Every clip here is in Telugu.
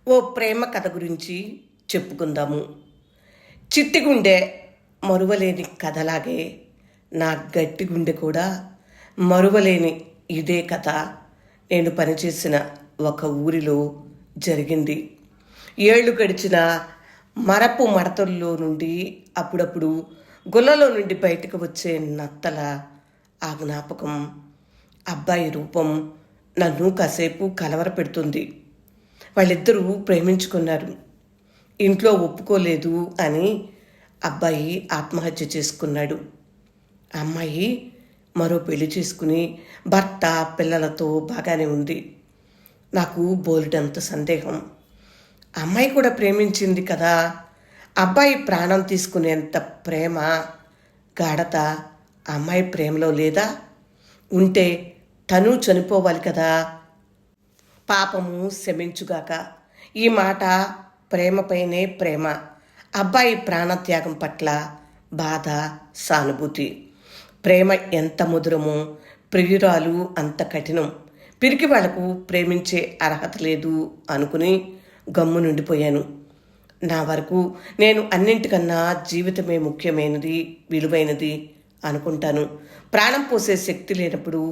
ఓ ప్రేమ కథ గురించి చెప్పుకుందాము. చిట్టి గుండె మరువలేని కథలాగే నా గట్టి గుండె కూడా మరువలేని ఇదే కథ నేను పనిచేసిన ఒక ఊరిలో జరిగింది. ఏళ్ళు గడిచిన మరపు మడతల్లో నుండి అప్పుడప్పుడు గుల్లలో నుండి బయటకు వచ్చే నత్తల ఆ జ్ఞాపకం, అబ్బాయి రూపం నన్ను కాసేపు కలవరపెడుతుంది. వాళ్ళిద్దరూ ప్రేమించుకున్నారు. ఇంట్లో ఒప్పుకోలేదు అని అబ్బాయి ఆత్మహత్య చేసుకున్నాడు. అమ్మాయి మరో పెళ్లి చేసుకుని భర్త పిల్లలతో బాగానే ఉంది. నాకు బోలెడంత సందేహం. అమ్మాయి కూడా ప్రేమించింది కదా, అబ్బాయి ప్రాణం తీసుకునేంత ప్రేమ గాఢత అమ్మాయి ప్రేమలో లేదా? ఉంటే తను చనిపోవాలి కదా. పాపము శమించుగాక. ఈ మాట ప్రేమపైనే ప్రేమ. అబ్బాయి ప్రాణత్యాగం పట్ల బాధ, సానుభూతి. ప్రేమ ఎంత మధురమో ప్రియురాలు అంత కఠినం. పిరికి వాళ్లకు ప్రేమించే అర్హత లేదు అనుకుని గమ్ము నుండిపోయాను. నా వరకు నేను అన్నింటికన్నా జీవితమే ముఖ్యమైనది, విలువైనది అనుకుంటాను. ప్రాణం పోసే శక్తి లేనప్పుడు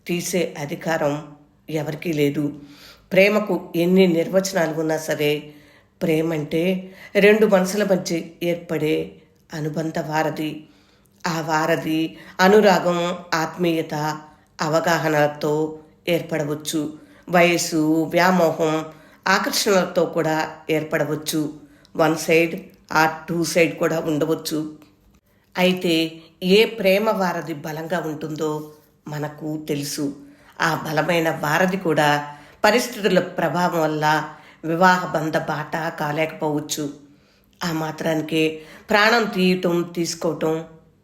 తీసే అధికారం ఎవరికీ లేదు. ప్రేమకు ఎన్ని నిర్వచనాలు ఉన్నా సరే, ప్రేమంటే రెండు మనసుల మధ్య ఏర్పడే అనుబంధ వారధి. ఆ వారధి అనురాగం, ఆత్మీయత, అవగాహనలతో ఏర్పడవచ్చు. వయసు, వ్యామోహం, ఆకర్షణలతో కూడా ఏర్పడవచ్చు. One side or two side కూడా ఉండవచ్చు. అయితే ఏ ప్రేమ వారధి బలంగా ఉంటుందో మనకు తెలుసు. ఆ బలమైన వారధి కూడా పరిస్థితుల ప్రభావం వల్ల వివాహ బంధ బాట కాలేకపోవచ్చు. ఆ మాత్రానికే ప్రాణం తీయటం, తీసుకోవటం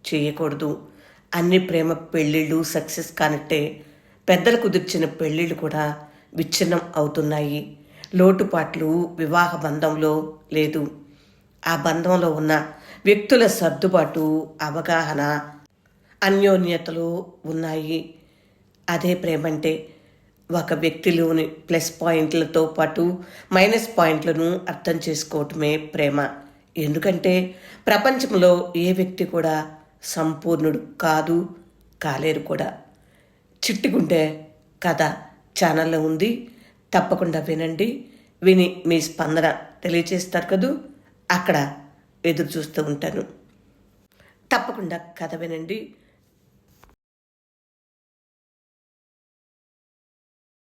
చేయకూడదు. అన్ని ప్రేమ పెళ్ళిళ్ళు సక్సెస్ కానట్టే పెద్దలు కుదిర్చిన పెళ్ళిళ్ళు కూడా విచ్ఛిన్నం అవుతున్నాయి. లోటుపాట్లు వివాహ బంధంలో లేదు. ఆ బంధంలో ఉన్న వ్యక్తుల సర్దుబాటు, అవగాహన, అన్యోన్యతలు ఉన్నాయి. అదే ప్రేమంటే ఒక వ్యక్తిలోని ప్లస్ పాయింట్లతో పాటు మైనస్ పాయింట్లను అర్థం చేసుకోవటమే ప్రేమ. ఎందుకంటే ప్రపంచంలో ఏ వ్యక్తి కూడా సంపూర్ణుడు కాదు, కాలేరు కూడా. చిట్టుగుండె కథ ఛానల్లో ఉంది, తప్పకుండా వినండి. విని మీ స్పందన తెలియజేస్తారు కదూ, అక్కడ ఎదురు చూస్తూ ఉంటాను. తప్పకుండా కథ వినండి.